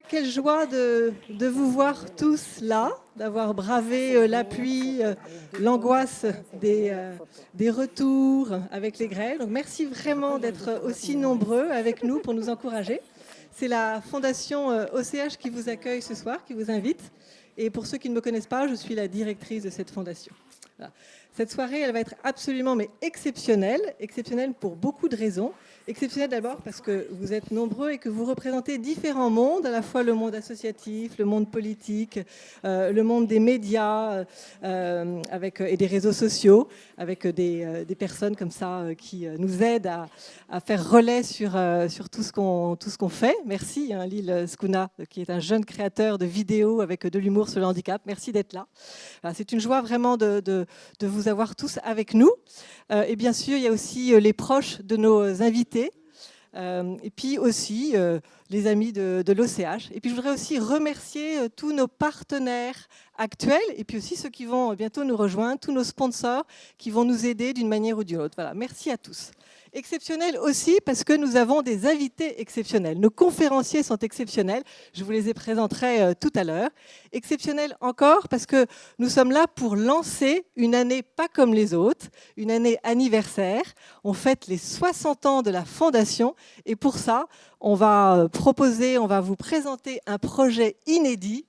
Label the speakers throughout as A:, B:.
A: Quelle joie de vous voir tous là, d'avoir bravé la pluie, l'angoisse des retours avec les grêles. Donc merci vraiment d'être aussi nombreux avec nous pour nous encourager. C'est la Fondation OCH qui vous accueille ce soir, qui vous invite. Et pour ceux qui ne me connaissent pas, je suis la directrice de cette fondation. Voilà. Cette soirée, elle va être absolument mais exceptionnelle pour beaucoup de raisons. Exceptionnelle d'abord parce que vous êtes nombreux et que vous représentez différents mondes, à la fois le monde associatif, le monde politique, le monde des médias et des réseaux sociaux, avec des personnes comme ça qui nous aident à faire relais sur tout ce qu'on fait. Merci Lil Skuna, qui est un jeune créateur de vidéos avec de l'humour sur le handicap. Merci d'être là. C'est une joie vraiment de vous avoir tous avec nous. Et bien sûr, il y a aussi les proches de nos invités. Et puis aussi les amis de l'OCH. Et puis je voudrais aussi remercier tous nos partenaires actuels et puis aussi ceux qui vont bientôt nous rejoindre, tous nos sponsors qui vont nous aider d'une manière ou d'une autre. Voilà, merci à tous. Exceptionnel aussi parce que nous avons des invités exceptionnels. Nos conférenciers sont exceptionnels. Je vous les présenterai tout à l'heure. Exceptionnel encore parce que nous sommes là pour lancer une année pas comme les autres, une année anniversaire. On fête les 60 ans de la Fondation et pour ça, on va vous présenter un projet inédit,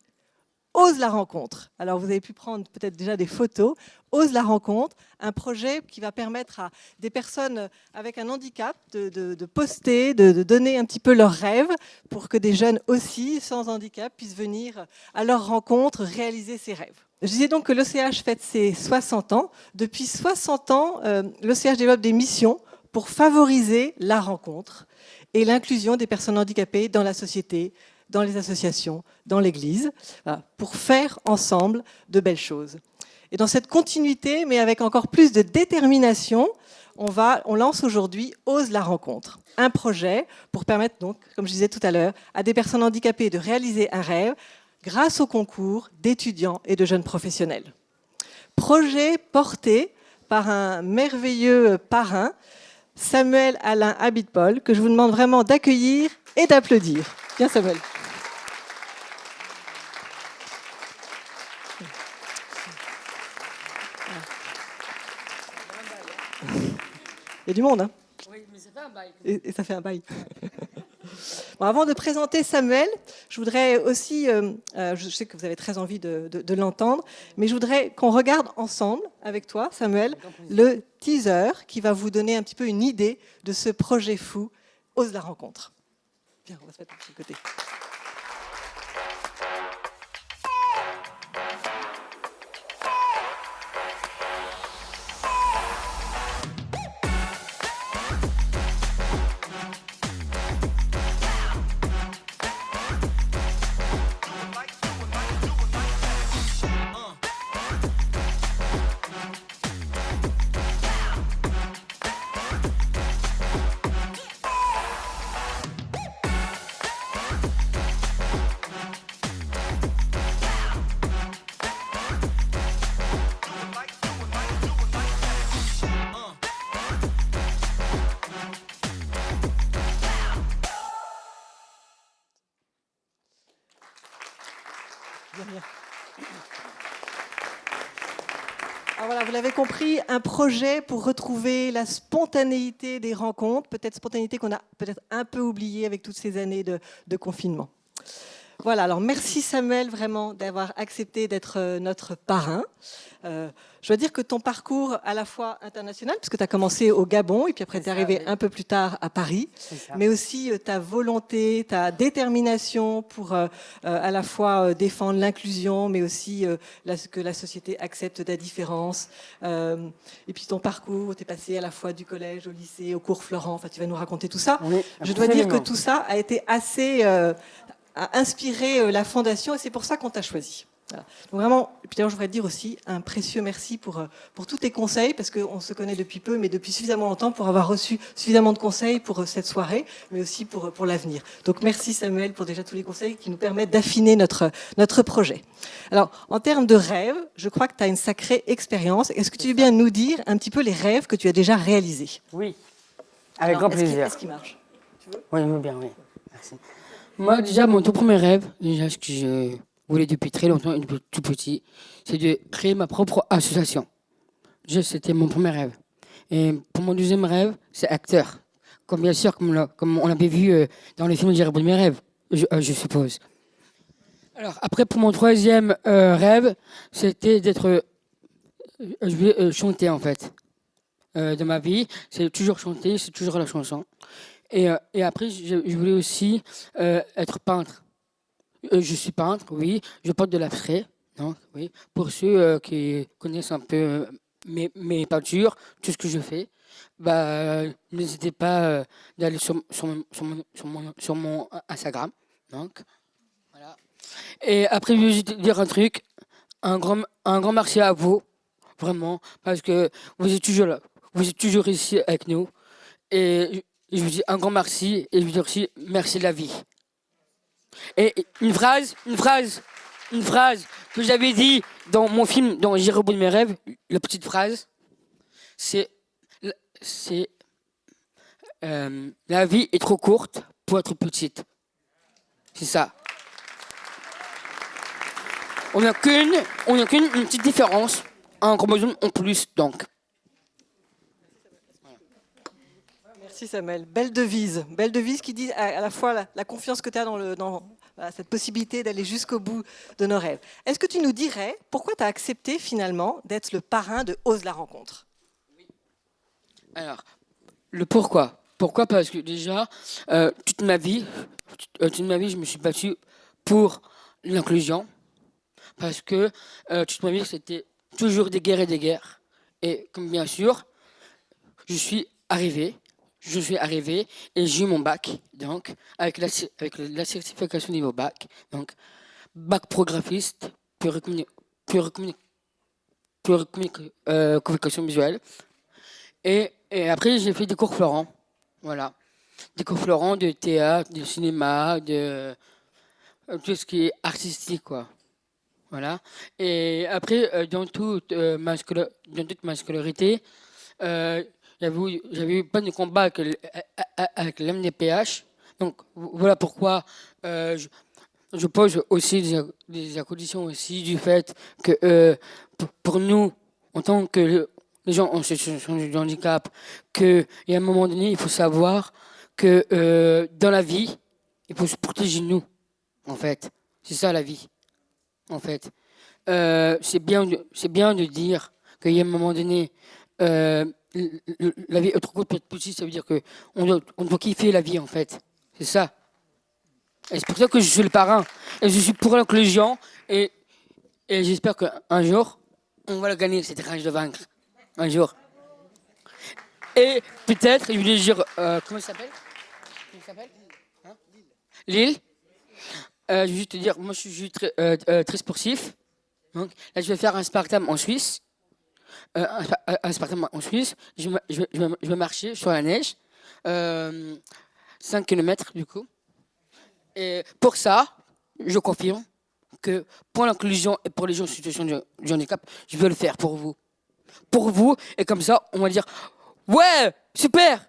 A: Ose la rencontre. Alors vous avez pu prendre peut-être déjà des photos. Ose la rencontre, un projet qui va permettre à des personnes avec un handicap de poster, de donner un petit peu leurs rêves pour que des jeunes aussi sans handicap puissent venir à leur rencontre réaliser ces rêves. Je disais donc que l'OCH fête ses 60 ans. Depuis 60 ans, l'OCH développe des missions pour favoriser la rencontre et l'inclusion des personnes handicapées dans la société, dans les associations, dans l'Église, pour faire ensemble de belles choses. Et dans cette continuité, mais avec encore plus de détermination, on lance aujourd'hui Ose la rencontre, un projet pour permettre donc, comme je disais tout à l'heure, à des personnes handicapées de réaliser un rêve grâce au concours d'étudiants et de jeunes professionnels. Projet porté par un merveilleux parrain, Samuel Alain Abitbol, que je vous demande vraiment d'accueillir et d'applaudir. Bien Samuel. Il y a du monde, hein?
B: Oui, mais ça fait un bail.
A: Et ça fait un bail. Bon, avant de présenter Samuel, je voudrais aussi, je sais que vous avez très envie de l'entendre, mais je voudrais qu'on regarde ensemble, avec toi, Samuel, le teaser qui va vous donner un petit peu une idée de ce projet fou, Ose la rencontre. Viens, on va se mettre de ce côté. Alors voilà, vous l'avez compris, un projet pour retrouver la spontanéité des rencontres, peut-être spontanéité qu'on a peut-être un peu oubliée avec toutes ces années de confinement. Voilà, alors merci Samuel vraiment d'avoir accepté d'être notre parrain. Je dois dire que ton parcours à la fois international, puisque tu as commencé au Gabon et puis après tu es arrivé un peu plus tard à Paris, mais aussi ta volonté, ta détermination pour à la fois défendre l'inclusion, mais aussi que la société accepte ta différence. Et puis ton parcours, tu es passé à la fois du collège au lycée, au cours Florent, enfin tu vas nous raconter tout ça.
B: Oui,
A: je dois dire que tout ça a été assez... a inspiré la Fondation et c'est pour ça qu'on t'a choisi. Voilà. Donc vraiment, et puis d'ailleurs je voudrais dire aussi un précieux merci pour tous tes conseils, parce qu'on se connaît depuis peu, mais depuis suffisamment longtemps pour avoir reçu suffisamment de conseils pour cette soirée, mais aussi pour l'avenir. Donc merci Samuel pour déjà tous les conseils qui nous permettent d'affiner notre projet. Alors, en termes de rêves, je crois que tu as une sacrée expérience. Est-ce que tu veux bien nous dire un petit peu les rêves que tu as déjà réalisés?
B: Oui, avec grand plaisir.
A: Est-ce qu'il marche? Tu veux?
B: Oui, bien, oui. Merci. Moi, déjà, mon tout premier rêve, déjà, ce que je voulais depuis très longtemps et depuis tout petit, c'est de créer ma propre association. Déjà, c'était mon premier rêve. Et pour mon deuxième rêve, c'est acteur. Comme bien sûr, comme on l'avait vu dans le film J'ai mes rêves, je suppose. Alors, après, pour mon troisième rêve, c'était d'être. Je voulais chanter, en fait. De ma vie, c'est toujours chanter, c'est toujours la chanson. Et après, je voulais aussi être peintre. Je suis peintre, oui. Je porte de l'abstrait, donc oui. Pour ceux qui connaissent un peu mes peintures, tout ce que je fais, bah, n'hésitez pas d'aller sur mon Instagram. Donc, voilà. Et après, je vais juste dire un truc. Un grand merci à vous, vraiment, parce que vous êtes toujours là. Vous êtes toujours ici avec nous. Et je vous dis un grand merci. Et je vous dis aussi merci de la vie. Et une phrase que j'avais dit dans mon film, dans J'irai au bout de mes rêves, la petite phrase, c'est, c'est la vie est trop courte pour être petite. C'est ça. On n'a qu'une une petite différence, un chromosome en plus, donc.
A: Merci Samuel. Belle devise qui dit à la fois la confiance que tu as dans voilà, cette possibilité d'aller jusqu'au bout de nos rêves. Est-ce que tu nous dirais pourquoi tu as accepté finalement d'être le parrain de Ose la rencontre?
B: Alors, le pourquoi. Pourquoi? Parce que déjà, toute ma vie, je me suis battu pour l'inclusion. Parce que toute ma vie, c'était toujours des guerres et des guerres. Et comme bien sûr, je suis arrivé et j'ai eu mon bac, donc, avec la certification niveau bac. Donc, bac pro graphiste, communication visuelle. Et après, j'ai fait des cours Florent. Voilà. Des cours Florent de théâtre, de cinéma, de tout ce qui est artistique, quoi. Voilà. Et après, dans toute ma scolarité, j'avais eu pas de combat avec l'MDPH. Donc voilà pourquoi je pose aussi des conditions aussi du fait que pour nous, en tant que les gens en situation de handicap, qu'à un moment donné, il faut savoir que dans la vie, il faut se protéger de nous, en fait. C'est ça la vie, en fait. C'est bien de dire qu'il y a un moment donné, la vie est trop courte pour être petite, ça veut dire qu'on doit kiffer la vie, en fait. C'est ça. Et c'est pour ça que je suis le parrain. Et je suis pour l'inclusion. Et j'espère qu'un jour, on va le gagner, cette rage de vaincre. Un jour. Et peut-être, je voulais dire, comment il s'appelle? Hein? Lille. Je vais juste te dire, moi je suis très sportif. Donc là, je vais faire un Spartam en Suisse. Un Spartam en Suisse. Je vais marcher sur la neige. 5 km du coup. Et pour ça, je confirme que pour l'inclusion et pour les gens en situation de handicap, je vais le faire pour vous. Pour vous, et comme ça, on va dire ouais, super!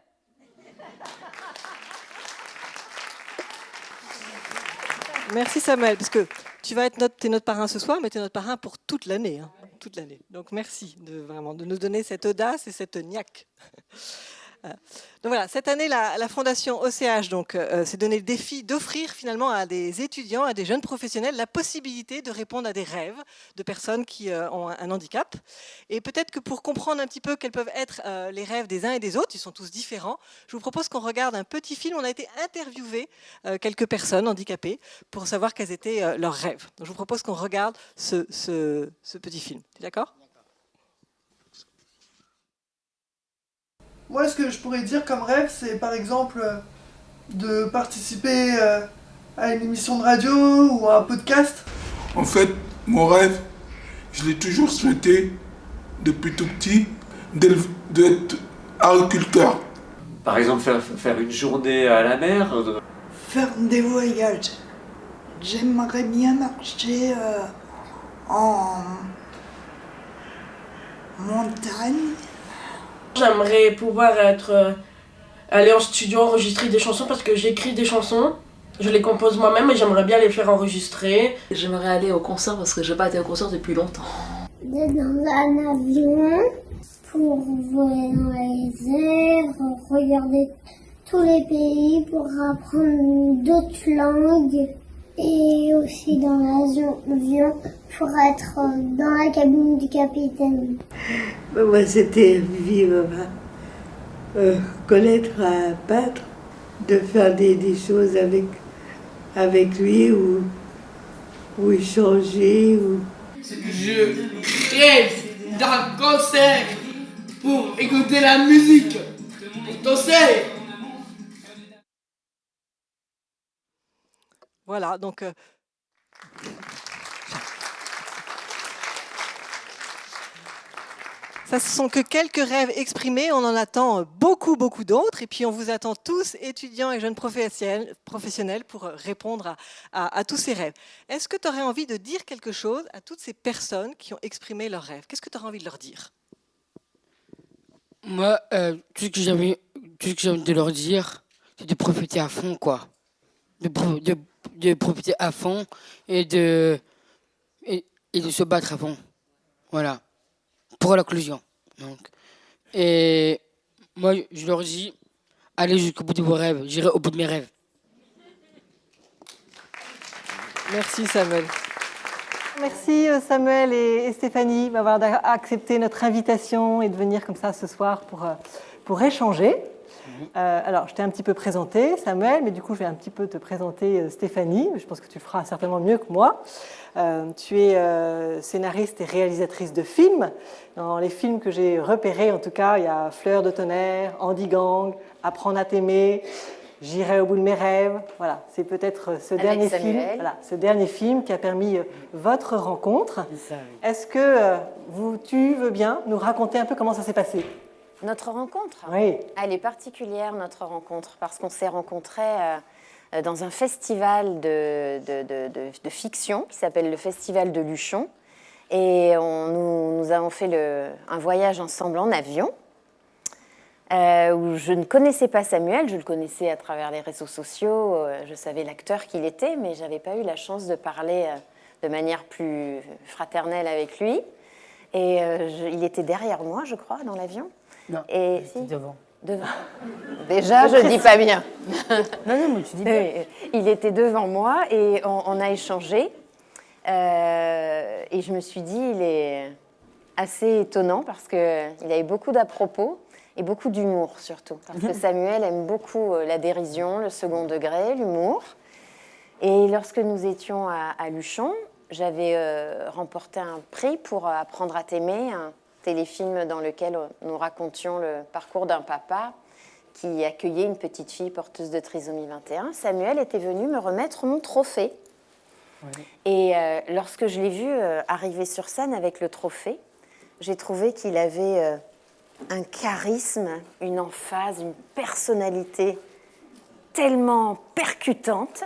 A: Merci Samuel, parce que t'es notre parrain ce soir, mais tu es notre parrain pour toute l'année. Hein, toute l'année. Donc merci vraiment de nous donner cette audace et cette niaque. Donc voilà, cette année, la Fondation OCH s'est donné le défi d'offrir finalement à des étudiants, à des jeunes professionnels, la possibilité de répondre à des rêves de personnes qui ont un handicap. Et peut-être que pour comprendre un petit peu quels peuvent être les rêves des uns et des autres, ils sont tous différents, je vous propose qu'on regarde un petit film. On a été interviewé quelques personnes handicapées pour savoir quels étaient leurs rêves. Donc je vous propose qu'on regarde ce petit film. D'accord ?
C: Moi, ce que je pourrais dire comme rêve, c'est par exemple de participer à une émission de radio ou à un podcast.
D: En fait, mon rêve, je l'ai toujours souhaité depuis tout petit, d'être agriculteur.
E: Par exemple, faire une journée à la mer.
F: Faire des voyages. J'aimerais bien marcher en montagne.
G: J'aimerais pouvoir aller en studio enregistrer des chansons parce que j'écris des chansons Je les compose moi-même et j'aimerais bien les faire enregistrer.
H: J'aimerais aller au concert parce que j'ai pas été au concert depuis longtemps.
I: D'être dans un avion pour voler dans les airs, regarder tous les pays pour apprendre d'autres langues et aussi dans l'avion pour être dans la cabine du capitaine.
J: Moi, c'était vivre, connaître un peintre, de faire des choses avec lui ou échanger.
G: Je rêve d'un concert pour écouter la musique, pour danser.
A: Voilà, donc ça, ce sont que quelques rêves exprimés. On en attend beaucoup, beaucoup d'autres. Et puis, on vous attend tous, étudiants et jeunes professionnels, pour répondre à tous ces rêves. Est-ce que tu aurais envie de dire quelque chose à toutes ces personnes qui ont exprimé leurs rêves? Qu'est-ce que tu aurais envie de leur dire?
B: Moi, tout ce que j'ai envie de leur dire, c'est de profiter à fond, quoi. De profiter à fond et de se battre à fond. Voilà. Pour l'inclusion. Donc. Et moi, je leur dis, allez jusqu'au bout de vos rêves. J'irai au bout de mes rêves.
A: Merci Samuel. Merci Samuel et Stéphanie d'avoir accepté notre invitation et de venir comme ça ce soir pour échanger. Alors, je t'ai un petit peu présenté, Samuel, mais du coup, je vais un petit peu te présenter Stéphanie. Je pense que tu le feras certainement mieux que moi. Tu es scénariste et réalisatrice de films. Dans les films que j'ai repérés, en tout cas, il y a Fleur de tonnerre, Andy Gang, Apprendre à t'aimer, J'irai au bout de mes rêves. Voilà, c'est peut-être ce dernier film qui a permis votre rencontre. Est-ce que tu veux bien nous raconter un peu comment ça s'est passé ?
K: Notre rencontre ?
A: Oui.
K: Elle est particulière, notre rencontre, parce qu'on s'est rencontrés dans un festival de fiction qui s'appelle le Festival de Luchon. Et nous avons fait un voyage ensemble en avion, où je ne connaissais pas Samuel, je le connaissais à travers les réseaux sociaux, je savais l'acteur qu'il était, mais je n'avais pas eu la chance de parler de manière plus fraternelle avec lui. Et il était derrière moi, je crois, dans l'avion.
B: Non,
K: et
B: si. Devant.
K: Devant. Déjà, je ne dis pas bien.
B: Non, mais tu dis bien.
K: Il était devant moi et on a échangé. Et je me suis dit, il est assez étonnant parce qu'il avait beaucoup d'à-propos et beaucoup d'humour surtout. Parce que Samuel aime beaucoup la dérision, le second degré, l'humour. Et lorsque nous étions à Luchon, j'avais remporté un prix pour Apprendre à t'aimer, un téléfilm dans lequel nous racontions le parcours d'un papa qui accueillait une petite fille porteuse de trisomie 21. Samuel était venu me remettre mon trophée. Oui. Et lorsque je l'ai vu arriver sur scène avec le trophée, j'ai trouvé qu'il avait un charisme, une emphase, une personnalité tellement percutante,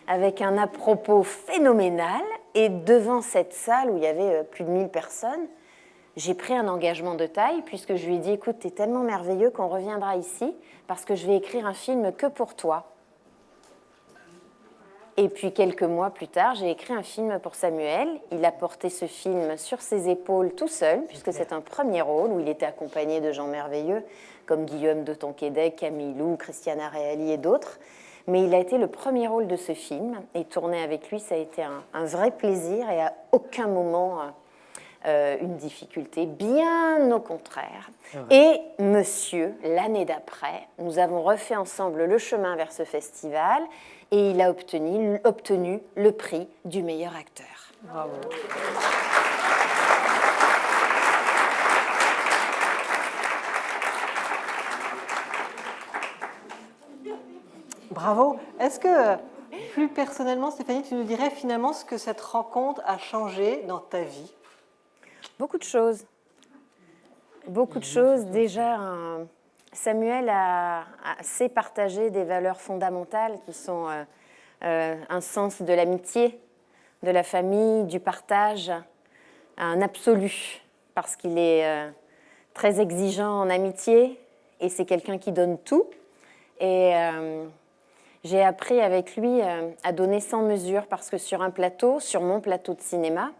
K: avec un à-propos phénoménal. Et devant cette salle où il y avait plus de 1000 personnes, j'ai pris un engagement de taille puisque je lui ai dit « Écoute, t'es tellement merveilleux qu'on reviendra ici parce que je vais écrire un film que pour toi. » Et puis quelques mois plus tard, j'ai écrit un film pour Samuel. Il a porté ce film sur ses épaules tout seul, puisque c'est un premier rôle où il était accompagné de gens merveilleux comme Guillaume de Tonquédec, Camille Lou, Christiana Reali et d'autres. Mais il a été le premier rôle de ce film et tourner avec lui, ça a été un vrai plaisir et à aucun moment une difficulté, bien au contraire. Et monsieur, l'année d'après, nous avons refait ensemble le chemin vers ce festival et il a obtenu le prix du meilleur acteur.
A: Bravo. Bravo. Est-ce que, plus personnellement, Stéphanie, tu nous dirais finalement ce que cette rencontre a changé dans ta vie ?
K: Beaucoup de choses. Beaucoup de choses. Déjà, Samuel sait partager des valeurs fondamentales qui sont un sens de l'amitié, de la famille, du partage, un absolu, parce qu'il est très exigeant en amitié et c'est quelqu'un qui donne tout. Et J'ai appris avec lui à donner sans mesure parce que sur mon plateau de cinéma,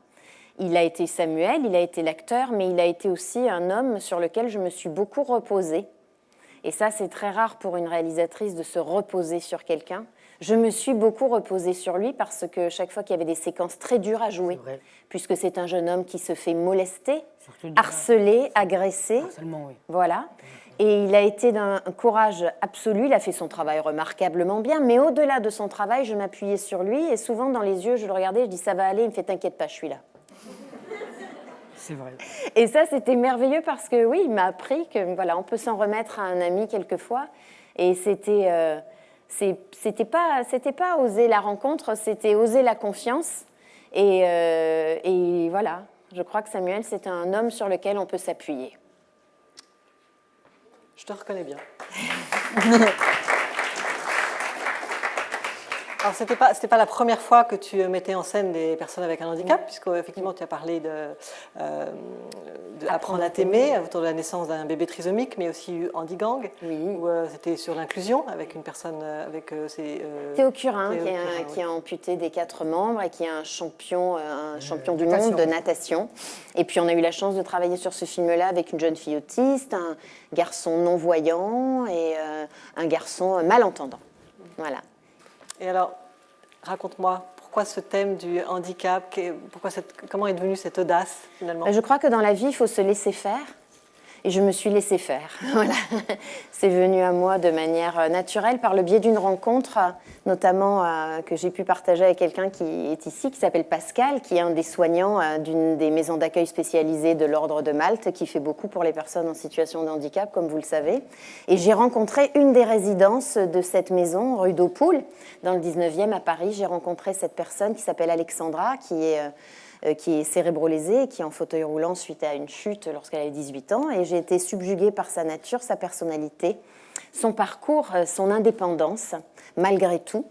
K: il a été Samuel, il a été l'acteur, mais il a été aussi un homme sur lequel je me suis beaucoup reposée. Et ça, c'est très rare pour une réalisatrice de se reposer sur quelqu'un. Je me suis beaucoup reposée sur lui parce que chaque fois qu'il y avait des séquences très dures à jouer, puisque c'est un jeune homme qui se fait molester, harceler, agresser.
B: Harcèlement, oui.
K: Voilà. Et il a été d'un courage absolu, il a fait son travail remarquablement bien, mais au-delà de son travail, je m'appuyais sur lui et souvent dans les yeux, je le regardais, je dis ça va aller, il me fait t'inquiète pas, je suis là.
B: C'est vrai.
K: Et ça, c'était merveilleux parce que oui, il m'a appris que voilà, on peut s'en remettre à un ami quelquefois. Et c'était pas oser la rencontre, c'était oser la confiance. Et voilà, je crois que Samuel, c'est un homme sur lequel on peut s'appuyer.
L: Je te reconnais bien. Alors, c'était pas la première fois que tu mettais en scène des personnes avec un handicap, puisque effectivement tu as parlé d'apprendre à t'aimer autour de la naissance d'un bébé trisomique, mais aussi Handigang, où c'était sur l'inclusion avec une personne avec
K: Théo Curin, qui est amputé des 4 membres et qui est un champion du monde de natation. Et puis on a eu la chance de travailler sur ce film-là avec une jeune fille autiste, un garçon non-voyant et un garçon malentendant. Voilà.
L: Et alors, raconte-moi, pourquoi ce thème du handicap, comment est devenue cette audace finalement?
K: Je crois que dans la vie, il faut se laisser faire. Et je me suis laissée faire. Voilà. C'est venu à moi de manière naturelle par le biais d'une rencontre, notamment que j'ai pu partager avec quelqu'un qui est ici, qui s'appelle Pascal, qui est un des soignants d'une des maisons d'accueil spécialisées de l'Ordre de Malte, qui fait beaucoup pour les personnes en situation de handicap, comme vous le savez. Et j'ai rencontré une des résidences de cette maison, rue d'Aupoul, dans le 19e à Paris. J'ai rencontré cette personne qui s'appelle Alexandra, qui est cérébrolésée, qui est en fauteuil roulant suite à une chute lorsqu'elle avait 18 ans. Et j'ai été subjuguée par sa nature, sa personnalité, son parcours, son indépendance, malgré tout.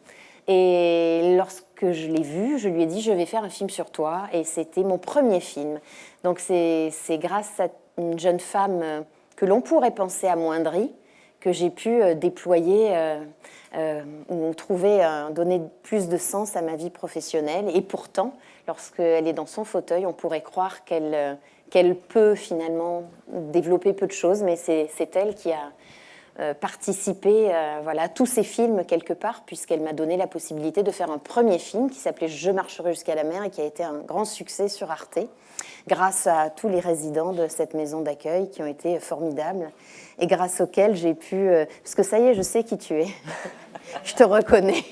K: Et lorsque je l'ai vue, je lui ai dit « je vais faire un film sur toi ». Et c'était mon premier film. Donc c'est grâce à une jeune femme que l'on pourrait penser amoindrie que j'ai pu déployer ou donner plus de sens à ma vie professionnelle. Et pourtant, lorsqu'elle est dans son fauteuil, on pourrait croire qu'elle peut finalement développer peu de choses, mais c'est elle qui a participé à tous ces films quelque part, puisqu'elle m'a donné la possibilité de faire un premier film qui s'appelait « Je marcherai jusqu'à la mer » et qui a été un grand succès sur Arte, grâce à tous les résidents de cette maison d'accueil qui ont été formidables et grâce auxquels j'ai pu... parce que ça y est, je sais qui tu es. Je te reconnais.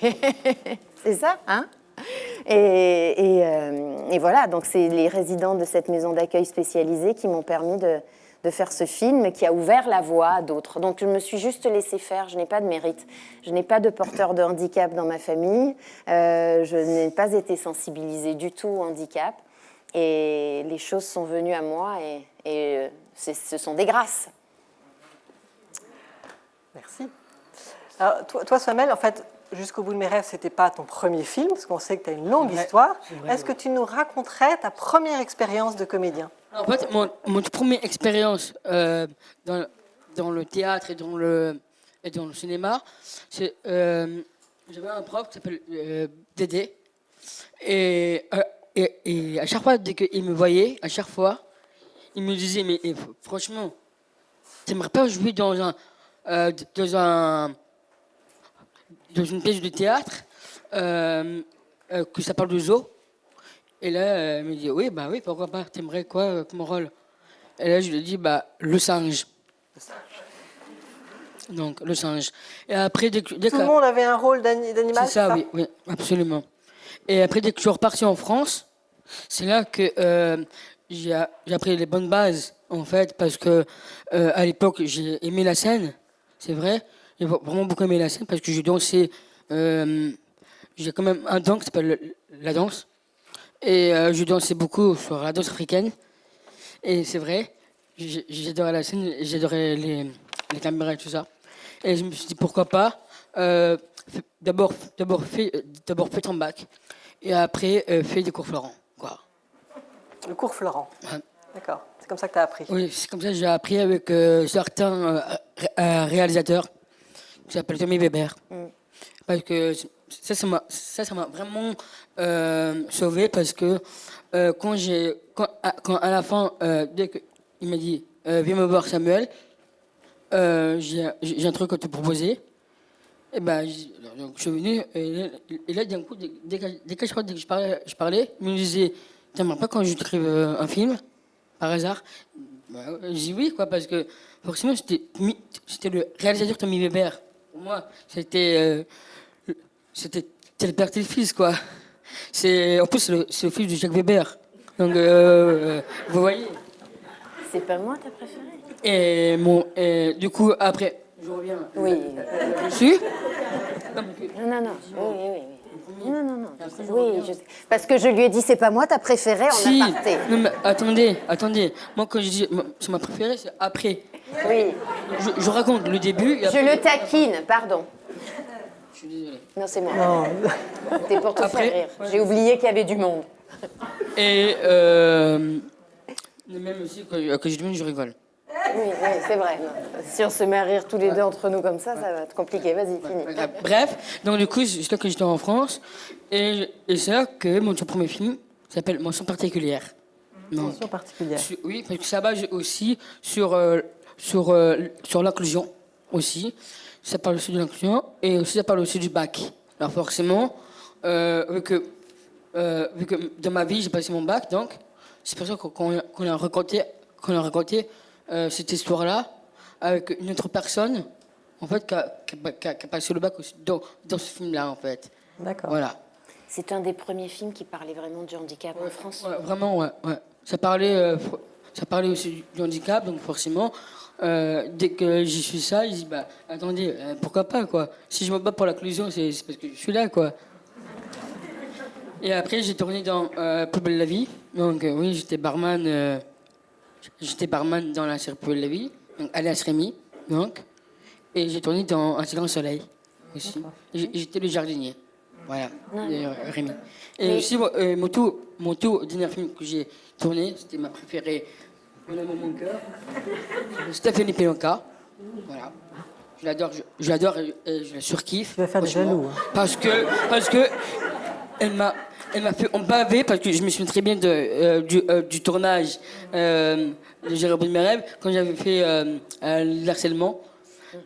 K: C'est ça, hein? Et voilà, donc c'est les résidents de cette maison d'accueil spécialisée qui m'ont permis de faire ce film, qui a ouvert la voie à d'autres. Donc je me suis juste laissée faire, je n'ai pas de mérite. Je n'ai pas de porteur de handicap dans ma famille. Je n'ai pas été sensibilisée du tout au handicap. Et les choses sont venues à moi et ce sont des grâces.
L: Merci. Alors, toi, Samuel, en fait, Jusqu'au bout de mes rêves, ce n'était pas ton premier film, parce qu'on sait que tu as une longue histoire. Est-ce que tu nous raconterais ta première expérience de comédien?
B: En fait, mon première expérience dans le théâtre et dans le cinéma, c'est j'avais un prof qui s'appelle Dédé. Et à chaque fois, dès qu'il me voyait, à chaque fois, il me disait, mais franchement, tu n'aimerais pas jouer dans une pièce de théâtre que ça parle de zoo. Et là, il me dit, oui, pourquoi pas, t'aimerais quoi comme rôle? Et là, je lui dis, le singe. Donc, le singe. Et après, dès que
L: tout le monde avait un rôle d'animal?
B: C'est ça, oui, absolument. Et après, dès que je suis reparti en France, c'est là que j'ai appris les bonnes bases, en fait, parce que à l'époque, j'ai aimé la scène, c'est vrai. J'ai vraiment beaucoup aimé la scène parce que je dansais. J'ai quand même un don qui s'appelle la danse. Et je dansais beaucoup sur la danse africaine. Et c'est vrai, j'adorais la scène, j'adorais les caméras et tout ça. Et je me suis dit pourquoi pas. D'abord fais ton bac. Et après, fais des cours Florent. Quoi.
L: Le cours Florent. D'accord. C'est comme ça que tu as appris.
B: Oui, c'est comme ça que j'ai appris avec certains réalisateurs qui s'appellent Tommy Weber. parce que ça m'a vraiment sauvé parce que quand à la fin, dès qu'il m'a dit viens me voir Samuel, j'ai un truc à te proposer. Et ben, donc, je suis venu et là d'un coup, dès que je parlais, il me disait t'aimerais pas quand je t'écrive un film par hasard? Je dis oui quoi parce que forcément c'était le réalisateur Tommy Weber. Pour moi, c'était le père et le fils, quoi. En plus, c'est le fils de Jacques Weber. Donc, vous voyez.
K: C'est pas moi ta préférée?
B: Et du coup, après, je reviens.
K: Oui.
B: Dessus.
K: Non. Oui. Non. Oui, parce que je lui ai dit, c'est pas moi ta préférée en aparté.
B: Non, mais attendez. Moi, quand je dis c'est ma préférée, c'est après.
K: Oui.
B: Je raconte le début. Et après,
K: je le taquine, pardon.
B: Je suis désolé.
K: Non, c'est moi.
L: Non.
K: C'était pour te
B: Après,
K: faire rire. J'ai oublié qu'il y avait du monde.
B: Et même aussi, quand je demande, je rigole.
K: Oui, c'est vrai. Non. Si on se met à rire tous les deux entre nous comme ça, ça va être compliqué. Vas-y, finis.
B: Bref, donc du coup, c'est là que j'étais en France. Et c'est là que mon tout premier film s'appelle Mention particulière.
L: Mention particulière.
B: Oui, parce que ça base aussi sur l'inclusion aussi. Ça parle aussi de l'inclusion et aussi ça parle aussi du bac. Alors forcément, vu que dans ma vie j'ai passé mon bac, donc c'est pour ça qu'on a raconté cette histoire-là avec une autre personne en fait qui a passé le bac aussi dans ce film-là en fait.
L: D'accord.
B: Voilà.
K: C'est un des premiers films qui parlait vraiment du handicap en France.
B: Ouais, vraiment, ouais. Ça parlait aussi du handicap, donc forcément, dès que j'y suis ça, ils disent, bah, attendez, pourquoi pas, quoi. Si je me bats pour l'inclusion, c'est parce que je suis là, quoi. Et après, j'ai tourné dans Plus belle la vie. Donc, oui, j'étais barman dans la série Plus belle la vie, donc alias Rémi, donc. Et j'ai tourné dans Un silence soleil, aussi. J'étais le jardinier. Voilà, Rémi. Et aussi, mon tout dernier film que j'ai tourné, c'était ma préférée, Mon amour, mon cœur, Stéphanie Pelanka. Voilà. Je l'adore et je la surkiffe.
L: Tu vas faire des jaloux. Hein.
B: Parce que elle m'a fait baver parce que je me souviens très bien du tournage de J'ai repris mes rêves quand j'avais fait l'harcèlement.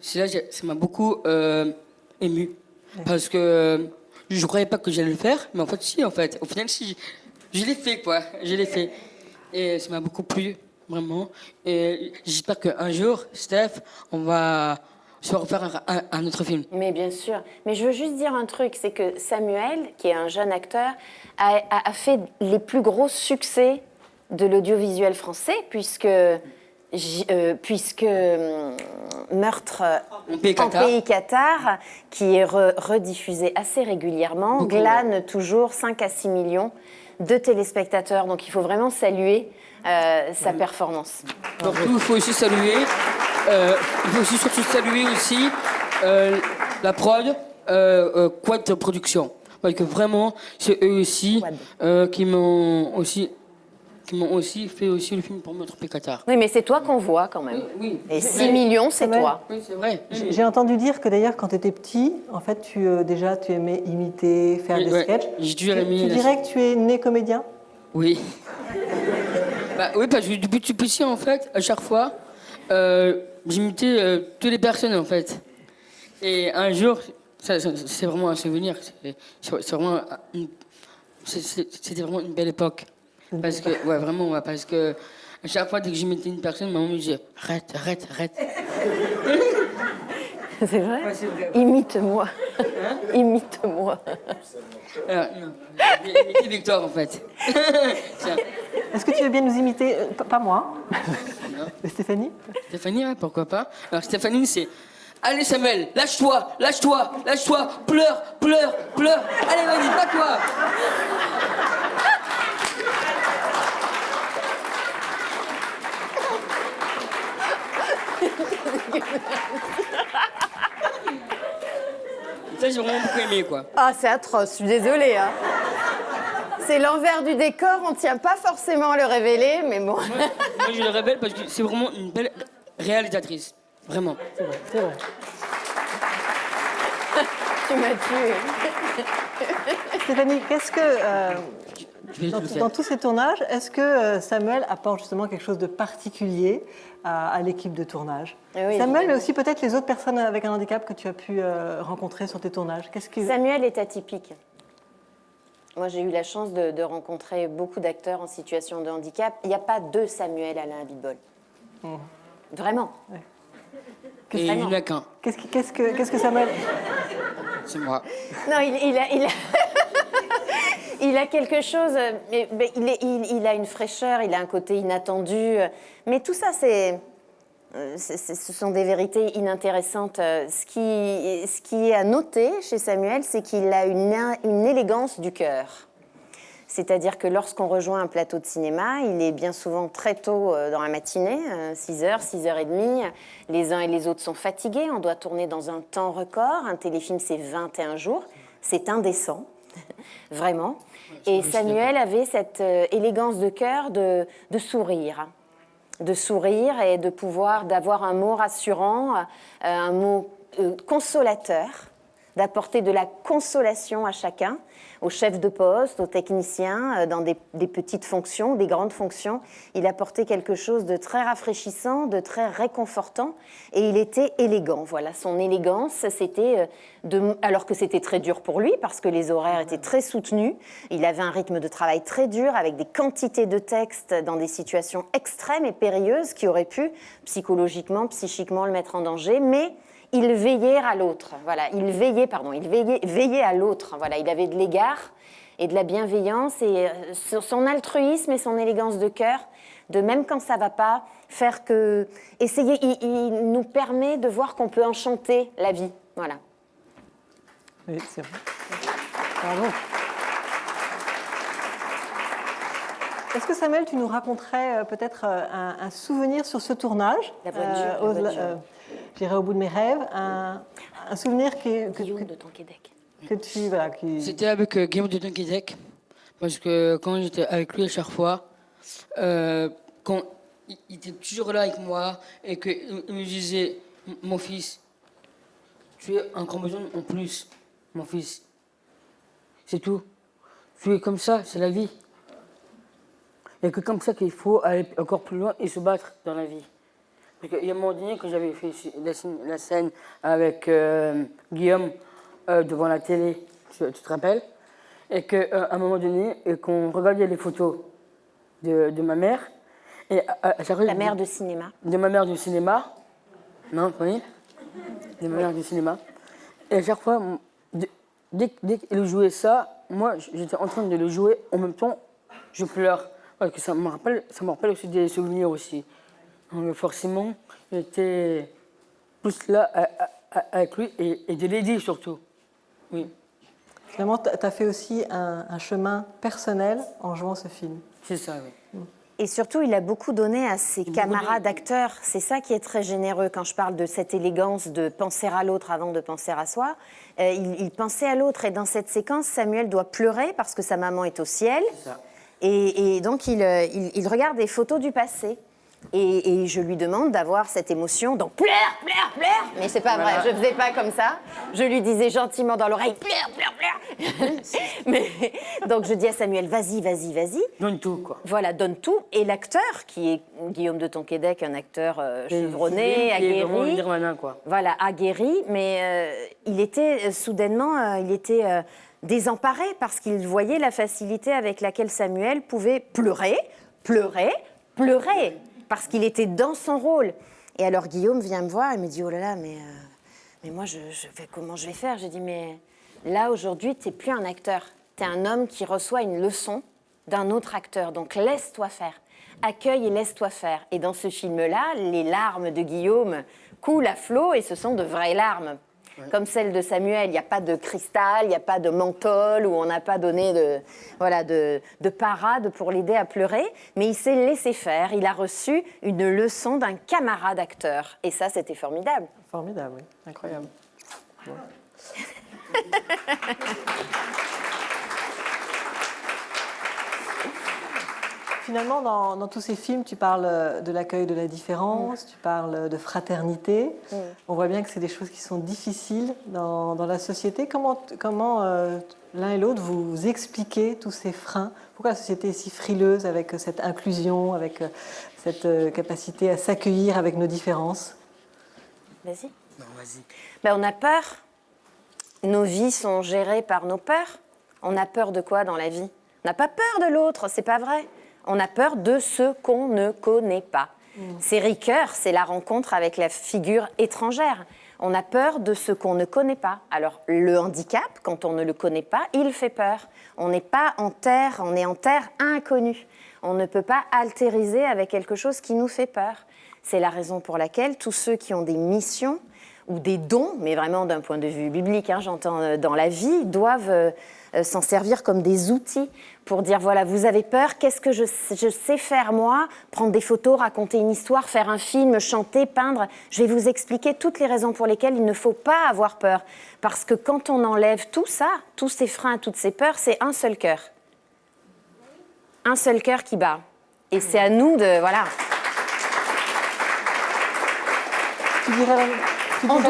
B: C'est là ça m'a beaucoup ému parce que je ne croyais pas que j'allais le faire, mais en fait, si, Au final, si. Je l'ai fait, quoi. Je l'ai fait. Et ça m'a beaucoup plu, vraiment. Et j'espère qu'un jour, Steph, on va se refaire un autre film.
K: Mais bien sûr. Mais je veux juste dire un truc, c'est que Samuel, qui est un jeune acteur, a fait les plus gros succès de l'audiovisuel français, puisque Meurtre en pays Qatar, qui est rediffusé assez régulièrement, glane toujours 5 à 6 millions de téléspectateurs. Donc il faut vraiment saluer sa performance.
B: Donc il faut aussi saluer, surtout saluer aussi la prod, Quad Production. Parce que vraiment, c'est eux aussi qui m'ont aussi fait aussi le film pour Meurtre en pays Qatar.
K: Oui, mais c'est toi qu'on voit quand même.
B: Oui.
K: Et 6 millions, c'est toi.
B: Oui, c'est vrai.
L: J'ai entendu dire que d'ailleurs, quand tu étais petit, en fait, tu aimais imiter, faire des sketchs. Tu dirais que tu es né comédien?
B: Oui. Oui, parce que depuis tout petit, en fait, à chaque fois, j'imitais toutes les personnes, en fait. Et un jour, c'est vraiment un souvenir. C'était vraiment une belle époque. Parce que, parce que à chaque fois, dès que j'imitais une personne, ma maman me disait arrête.
K: C'est vrai,
B: ouais, c'est vrai.
K: Imite-moi.
B: Hein?
K: Imite-moi.
B: Non, imiter Victor, en fait.
L: Est-ce que tu veux bien nous imiter pas moi.
B: Non.
L: Stéphanie?
B: Stéphanie, ouais, pourquoi pas. Alors, Stéphanie, c'est allez, Samuel, lâche-toi, pleure. Allez, vas-y, bats-toi. Ça, j'ai vraiment beaucoup aimé, quoi.
K: Ah, c'est atroce, je suis désolée. Hein. C'est l'envers du décor, on tient pas forcément à le révéler, mais bon.
B: Moi, je le révèle parce que c'est vraiment une belle réalisatrice. Vraiment.
L: C'est vrai.
K: Tu m'as tué.
L: Stéphanie, qu'est-ce que, dans tous ces tournages, est-ce que Samuel apporte justement quelque chose de particulier à l'équipe de tournage?
K: Oui,
L: Samuel, mais aussi peut-être les autres personnes avec un handicap que tu as pu rencontrer sur tes tournages.
K: Samuel est atypique. Moi, j'ai eu la chance de rencontrer beaucoup d'acteurs en situation de handicap. Il n'y a pas deux Samuel Alain Abitbol. Vraiment.
L: Ouais.
B: Et il n'y en a qu'un.
L: Qu'est-ce que Samuel...
B: C'est moi.
K: Non, il a quelque chose, mais il a une fraîcheur, il a un côté inattendu. Mais tout ça, ce sont des vérités inintéressantes. Ce qui est à noter chez Samuel, c'est qu'il a une élégance du cœur. C'est-à-dire que lorsqu'on rejoint un plateau de cinéma, il est bien souvent très tôt dans la matinée, 6h, 6h30. Les uns et les autres sont fatigués. On doit tourner dans un temps record. Un téléfilm, c'est 21 jours. C'est indécent, vraiment. Et Samuel avait cette élégance de cœur de sourire. De sourire et d'avoir un mot rassurant, un mot consolateur, d'apporter de la consolation à chacun, aux chefs de poste, aux techniciens, dans des petites fonctions, des grandes fonctions. Il apportait quelque chose de très rafraîchissant, de très réconfortant, et il était élégant. Voilà, son élégance, c'était alors que c'était très dur pour lui, parce que les horaires étaient très soutenus. Il avait un rythme de travail très dur, avec des quantités de textes dans des situations extrêmes et périlleuses qui auraient pu, psychologiquement, psychiquement, le mettre en danger, mais il veillait à l'autre. Voilà, il veillait à l'autre. Voilà, il avait de l'égard et de la bienveillance et son altruisme et son élégance de cœur, de même quand ça va pas, faire que essayer. Il nous permet de voir qu'on peut enchanter la vie. Voilà.
L: Oui, c'est vrai. Bravo. Est-ce que Samuel, tu nous raconterais peut-être un souvenir sur ce tournage?
K: La voiture.
L: J'irai au bout de mes rêves. Un souvenir
K: Guillaume de Tonquédec.
B: C'était avec Guillaume de Tonquédec. Parce que quand j'étais avec lui à chaque fois, quand il était toujours là avec moi et qu'il me disait « Mon fils, tu as encore besoin en plus, mon fils. C'est tout. Tu es comme ça, c'est la vie. » Il n'y a que comme ça qu'il faut aller encore plus loin et se battre dans la vie. Parce qu'il y a un moment donné que j'avais fait la scène avec Guillaume devant la télé, tu te rappelles? Et qu'à un moment donné, qu'on regardait les photos de ma mère. Et
K: la mère de cinéma.
B: De ma mère du cinéma. Non, vous voyez? De ma mère du cinéma. Et à chaque fois, dès qu'il jouait ça, moi j'étais en train de le jouer, en même temps, je pleure. Parce que ça me rappelle aussi des souvenirs aussi. Donc forcément, j'étais plus là avec lui et de l'aider surtout. Oui.
L: Finalement, tu as fait aussi un chemin personnel en jouant ce film.
B: C'est ça, oui.
K: Et surtout, il a beaucoup donné à ses camarades acteurs. C'est ça qui est très généreux quand je parle de cette élégance de penser à l'autre avant de penser à soi. Il pensait à l'autre. Et dans cette séquence, Samuel doit pleurer parce que sa maman est au ciel.
B: C'est ça.
K: Et donc, il regarde des photos du passé. Et je lui demande d'avoir cette émotion. Donc, pleure. Mais c'est pas vrai, je ne faisais pas comme ça. Je lui disais gentiment dans l'oreille, pleure. Mais, donc, je dis à Samuel, vas-y.
B: Donne tout, quoi.
K: Voilà, donne tout. Et l'acteur, qui est Guillaume de Tonquédec, un acteur chevronné, aguerri. Voilà, aguerri. Mais il était soudainement, désemparé parce qu'il voyait la facilité avec laquelle Samuel pouvait pleurer, parce qu'il était dans son rôle. Et alors Guillaume vient me voir et me dit « Oh là là, mais moi, comment je vais faire ?» J'ai dit « Mais là, aujourd'hui, tu n'es plus un acteur. Tu es un homme qui reçoit une leçon d'un autre acteur. Donc laisse-toi faire. Accueille et laisse-toi faire. » Et dans ce film-là, les larmes de Guillaume coulent à flot et ce sont de vraies larmes. Ouais. Comme celle de Samuel, il n'y a pas de cristal, il n'y a pas de menthol, où on n'a pas donné de parade pour l'aider à pleurer, mais il s'est laissé faire, il a reçu une leçon d'un camarade acteur, et ça c'était formidable.
L: Formidable, oui, incroyable. Ouais. Finalement, dans tous ces films, tu parles de l'accueil de la différence, tu parles de fraternité. On voit bien que c'est des choses qui sont difficiles dans la société. Comment l'un et l'autre vous expliquez tous ces freins? Pourquoi la société est si frileuse avec cette inclusion, avec cette capacité à s'accueillir avec nos différences?
K: Vas-y.
B: Non, vas-y.
K: Ben, on a peur. Nos vies sont gérées par nos peurs. On a peur de quoi dans la vie? On n'a pas peur de l'autre, c'est pas vrai. On a peur de ce qu'on ne connaît pas. C'est Ricoeur, c'est la rencontre avec la figure étrangère. On a peur de ce qu'on ne connaît pas. Alors, le handicap, quand on ne le connaît pas, il fait peur. On n'est pas en terre, on est en terre inconnue. On ne peut pas altériser avec quelque chose qui nous fait peur. C'est la raison pour laquelle tous ceux qui ont des missions ou des dons, mais vraiment d'un point de vue biblique, hein, j'entends dans la vie, doivent s'en servir comme des outils pour dire, voilà, vous avez peur, qu'est-ce que je sais faire moi? Prendre des photos, raconter une histoire, faire un film, chanter, peindre. Je vais vous expliquer toutes les raisons pour lesquelles il ne faut pas avoir peur. Parce que quand on enlève tout ça, tous ces freins, toutes ces peurs, c'est un seul cœur. Un seul cœur qui bat. Et c'est à nous de... Voilà.
L: Tu dirais
K: On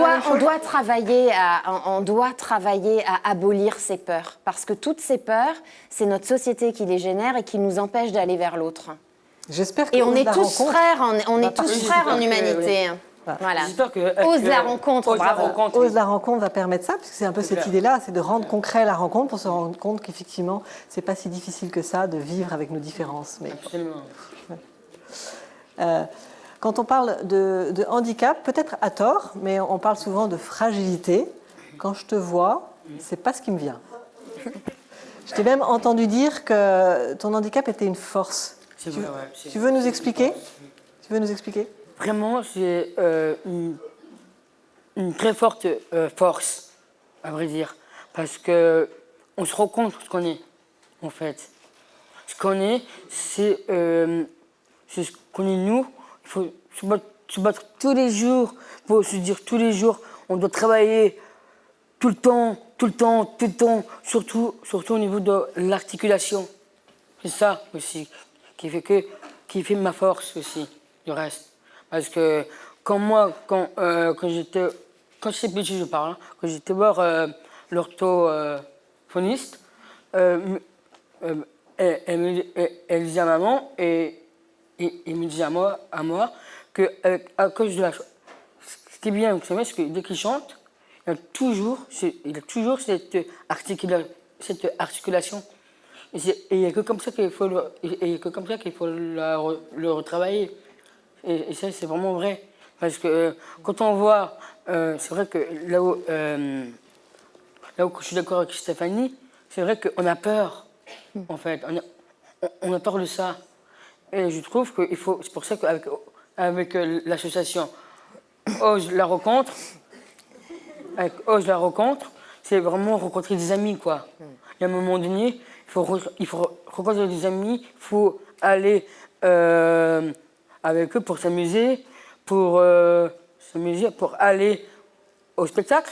K: doit travailler à abolir ces peurs. Parce que toutes ces peurs, c'est notre société qui les génère et qui nous empêche d'aller vers l'autre.
L: J'espère que
K: Et on est tous frères en humanité. Voilà. Ose la rencontre, bravo.
L: Ose la rencontre va permettre ça, parce que c'est un peu cette idée-là, c'est de rendre concret la rencontre pour se rendre compte qu'effectivement, c'est pas si difficile que ça de vivre avec nos différences. Mais...
B: Absolument.
L: Quand on parle de handicap, peut-être à tort, mais on parle souvent de fragilité. Quand je te vois, c'est pas ce qui me vient. Je t'ai même entendu dire que ton handicap était une force.
B: C'est vrai, ouais.
L: Tu veux nous expliquer?
B: Vraiment, c'est une très forte force, à vrai dire. Parce qu'on se rend compte de ce qu'on est, en fait. Ce qu'on est, c'est ce qu'on est nous. Il faut se battre tous les jours, il faut se dire tous les jours, on doit travailler tout le temps, surtout au niveau de l'articulation. C'est ça aussi qui fait ma force aussi, du reste. Parce que quand j'étais petit, je parle, quand j'étais voir l'orthophoniste, elle disait à maman et il me disait à moi que à cause de la... Ce qui est bien avec ce mec, c'est que dès qu'il chante, il a toujours cette articulation. Et il n'y a que comme ça qu'il faut le retravailler. Et ça, c'est vraiment vrai. Parce que quand on voit... c'est vrai que là où je suis d'accord avec Stéphanie, c'est vrai qu'on a peur, en fait. On a peur de ça. Et je trouve qu'il faut... C'est pour ça qu'avec l'association Ose la rencontre, c'est vraiment rencontrer des amis, quoi. Et à un moment donné, il faut rencontrer des amis, il faut aller avec eux pour s'amuser, pour aller au spectacle,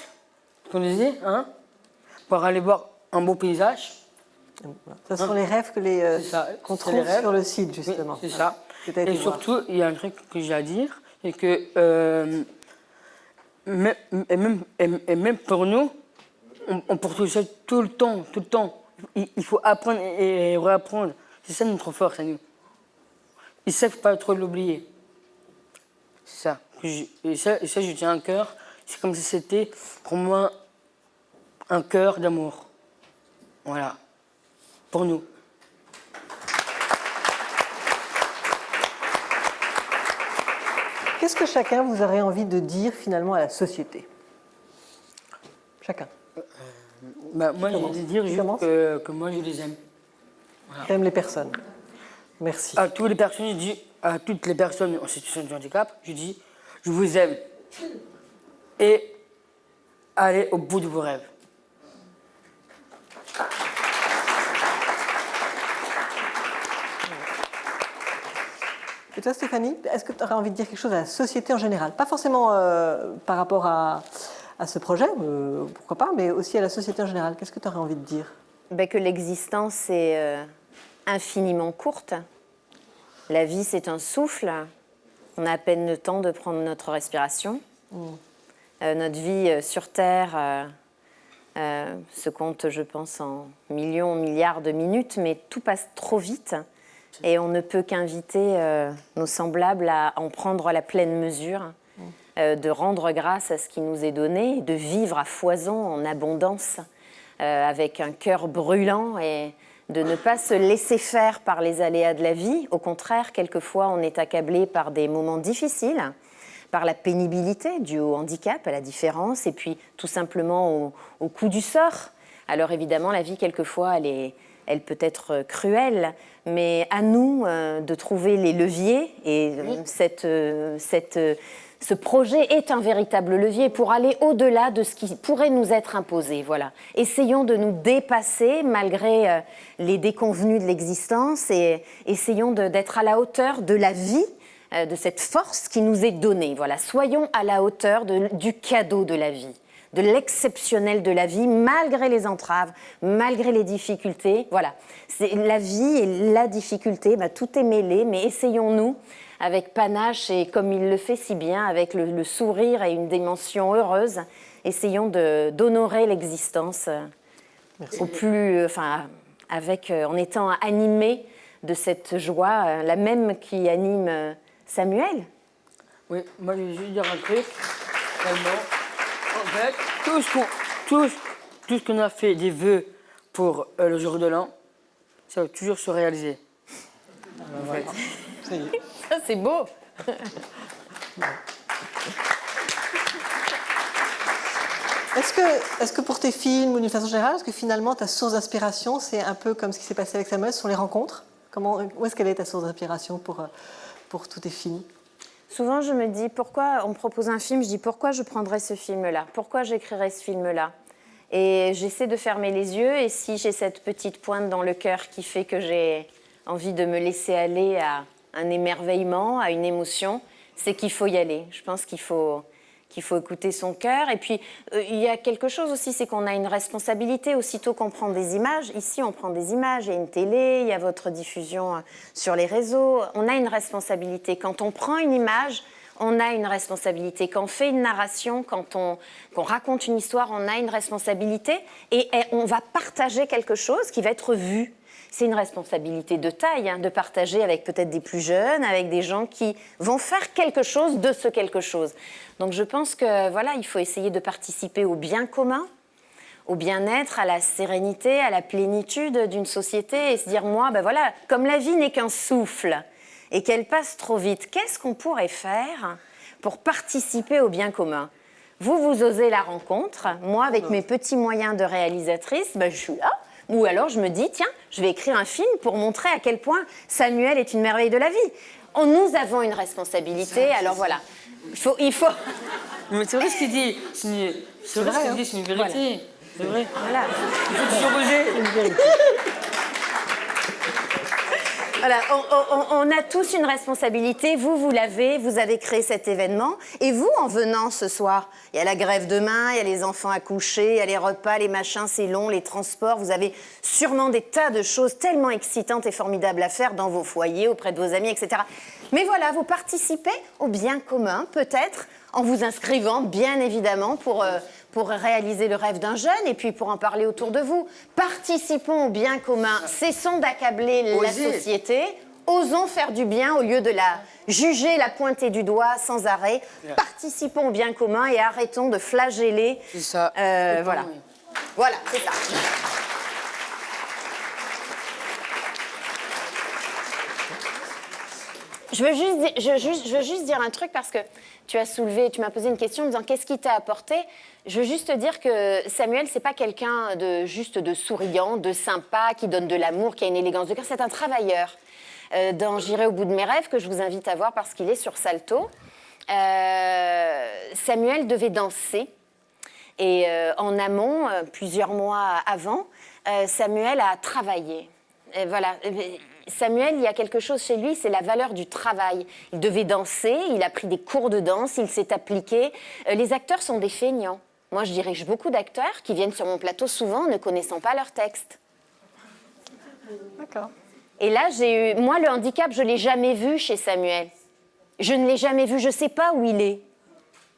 B: qu'on disait, hein, pour aller voir un beau paysage.
L: Ce sont les rêves qu'on trouve sur le site, justement.
B: Oui, c'est ça. Et surtout, il y a un truc que j'ai à dire, c'est que même pour nous, on porte ça tout le temps. Il faut apprendre et réapprendre. C'est ça notre force à nous. Et ça, il ne faut pas trop l'oublier. C'est ça. Et ça, je tiens à cœur. C'est comme si c'était, pour moi, un cœur d'amour. Voilà. Pour nous.
L: Qu'est-ce que chacun vous aurait envie de dire finalement à la société? Chacun.
B: Moi, j'ai envie de dire juste que moi, je les aime. Voilà.
L: J'aime les personnes. Merci.
B: À toutes les personnes, je dis, à toutes les personnes en situation de handicap, je dis, je vous aime. Et allez au bout de vos rêves.
L: Et toi, Stéphanie, est-ce que tu aurais envie de dire quelque chose à la société en général? Pas forcément par rapport à ce projet, pourquoi pas, mais aussi à la société en général. Qu'est-ce que tu aurais envie de dire?
K: Que l'existence est infiniment courte La vie, c'est un souffle. On a à peine le temps de prendre notre respiration. Notre vie sur Terre se compte, je pense, en millions, milliards de minutes, mais tout passe trop vite. Et on ne peut qu'inviter nos semblables à en prendre la pleine mesure, de rendre grâce à ce qui nous est donné, et de vivre à foison, en abondance, avec un cœur brûlant, et de ne pas se laisser faire par les aléas de la vie. Au contraire, quelquefois, on est accablé par des moments difficiles, par la pénibilité due au handicap, à la différence, et puis tout simplement au coup du sort. Alors évidemment, la vie, quelquefois, elle peut être cruelle, mais à nous de trouver les leviers, et ce projet est un véritable levier pour aller au-delà de ce qui pourrait nous être imposé. Voilà. Essayons de nous dépasser malgré les déconvenues de l'existence, et essayons d'être à la hauteur de la vie, de cette force qui nous est donnée. Voilà. Soyons à la hauteur du cadeau de la vie, de l'exceptionnel de la vie, malgré les entraves, malgré les difficultés. Voilà. La vie et la difficulté, tout est mêlé, mais essayons-nous, avec panache et comme il le fait si bien, avec le sourire et une dimension heureuse, essayons d'honorer l'existence au plus, en étant animés de cette joie, la même qui anime Samuel.
B: Oui, moi je vais juste dire un truc. En fait, tout ce qu'on a fait des vœux pour le jour de l'an, ça va toujours se réaliser. En fait.
K: Ça, c'est beau.
L: Est-ce que pour tes films ou d'une façon générale, est-ce que finalement ta source d'inspiration, c'est un peu comme ce qui s'est passé avec Samuel, ce sont les rencontres? Où est-ce qu'elle est ta source d'inspiration pour tous tes films?
K: Souvent, je me dis, pourquoi on me propose un film, je dis, pourquoi je prendrais ce film-là? Pourquoi j'écrirais ce film-là? Et j'essaie de fermer les yeux, et si j'ai cette petite pointe dans le cœur qui fait que j'ai envie de me laisser aller à un émerveillement, à une émotion, c'est qu'il faut y aller. Je pense qu'il faut écouter son cœur. Et puis, il y a quelque chose aussi, c'est qu'on a une responsabilité. Aussitôt qu'on prend des images, ici on prend des images, il y a une télé, il y a votre diffusion sur les réseaux, on a une responsabilité. Quand on prend une image, on a une responsabilité. Quand on fait une narration, qu'on raconte une histoire, on a une responsabilité, et on va partager quelque chose qui va être vu. C'est une responsabilité de taille, de partager avec peut-être des plus jeunes, avec des gens qui vont faire quelque chose de ce quelque chose. Donc je pense que voilà, il faut essayer de participer au bien commun, au bien-être, à la sérénité, à la plénitude d'une société, et se dire, moi, voilà, comme la vie n'est qu'un souffle et qu'elle passe trop vite, qu'est-ce qu'on pourrait faire pour participer au bien commun? Vous osez la rencontre, moi, avec mes petits moyens de réalisatrice, je suis là. Ou alors je me dis, tiens, je vais écrire un film pour montrer à quel point Samuel est une merveille de la vie. Nous avons une responsabilité, alors voilà. Il faut...
B: Mais c'est vrai ce qu'il dit. C'est vrai ce qu'il dit, c'est une vérité.
K: Voilà.
B: C'est vrai.
K: Voilà.
B: Il faut toujours oser.
L: C'est une vérité.
K: Voilà, on a tous une responsabilité. Vous l'avez, vous avez créé cet événement. Et vous, en venant ce soir, il y a la grève demain, il y a les enfants à coucher, il y a les repas, les machins, c'est long, les transports. Vous avez sûrement des tas de choses tellement excitantes et formidables à faire dans vos foyers, auprès de vos amis, etc. Mais voilà, vous participez au bien commun, peut-être, en vous inscrivant, bien évidemment, pour réaliser le rêve d'un jeune et puis pour en parler autour de vous. Participons au bien commun, cessons d'accabler la société, osons faire du bien au lieu de la juger, la pointer du doigt sans arrêt. Participons au bien commun et arrêtons de flageller.
B: C'est ça.
K: Voilà. Voilà, c'est ça. Je veux juste dire un truc parce que tu m'as posé une question en disant qu'est-ce qui t'a apporté. Je veux juste te dire que Samuel, c'est pas quelqu'un de souriant, de sympa, qui donne de l'amour, qui a une élégance de cœur. C'est un travailleur. Dans J'irai au bout de mes rêves, que je vous invite à voir parce qu'il est sur Salto, Samuel devait danser. Et en amont, plusieurs mois avant, Samuel a travaillé. Et voilà. Samuel, il y a quelque chose chez lui, c'est la valeur du travail. Il devait danser, il a pris des cours de danse, il s'est appliqué. Les acteurs sont des feignants. Moi, je dirige beaucoup d'acteurs qui viennent sur mon plateau souvent ne connaissant pas leur texte.
L: D'accord.
K: Et là, moi, le handicap, je ne l'ai jamais vu chez Samuel. Je ne l'ai jamais vu, je ne sais pas où il est.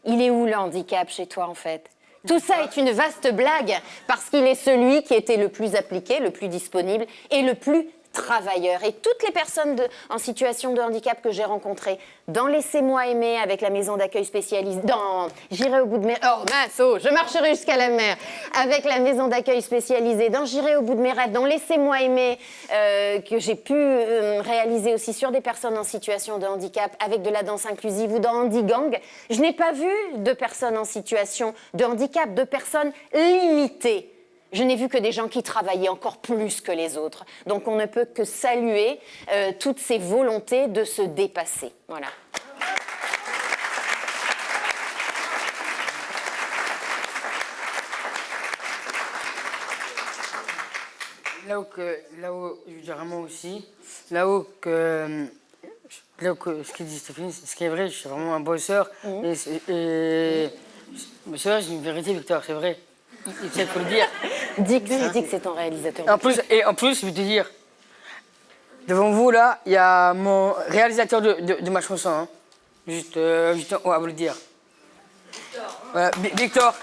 K: Il est où le handicap chez toi, en fait? Tout ça est une vaste blague, parce qu'il est celui qui était le plus appliqué, le plus disponible et le plus travailleur. Et toutes les personnes en situation de handicap que j'ai rencontrées dans Laissez-moi aimer avec la maison d'accueil spécialisée, dans J'irai au bout de mes... Oh mince, oh, je marcherai jusqu'à la mer avec la maison d'accueil spécialisée, dans J'irai au bout de mes rêves, dans Laissez-moi aimer, que j'ai pu réaliser aussi sur des personnes en situation de handicap avec de la danse inclusive ou dans Handigang. Je n'ai pas vu de personnes en situation de handicap, de personnes limitées. Je n'ai vu que des gens qui travaillaient encore plus que les autres. Donc on ne peut que saluer toutes ces volontés de se dépasser. Voilà.
B: Là où je veux dire vraiment aussi, ce qu'il dit Stéphanie, ce qui est vrai, je suis vraiment un bosseur. Et c'est une vérité, Victor, c'est vrai. Il sait faut le dire.
K: Dis que c'est ton réalisateur.
B: En plus, je vais te dire, devant vous, là, il y a mon réalisateur de ma chanson. Hein. Juste, on va vous le dire. Voilà, Victor,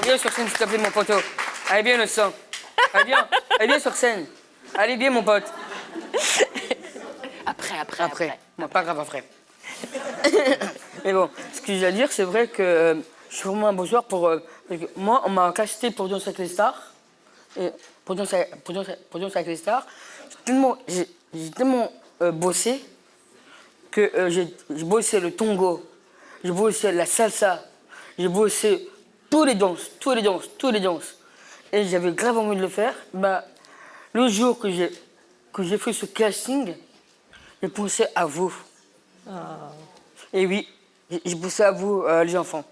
B: viens sur scène, s'il te plaît, mon poteau. Allez bien, le sang. Allez bien sur scène. Allez bien, mon pote.
K: Après.
B: Bon, pas grave, après. Mais bon, ce que j'ai à dire, c'est vrai que je suis vraiment un bosseur pour... parce que moi, on m'a casté pour danser avec les stars. Et pour danser avec les stars, j'ai tellement bossé que j'ai bossé le tango, j'ai bossé la salsa, j'ai bossé tous les danses. Et j'avais grave envie de le faire. Bah, le jour que j'ai fait ce casting, j'ai pensé à vous. Et oui, j'ai pensé à vous, les enfants.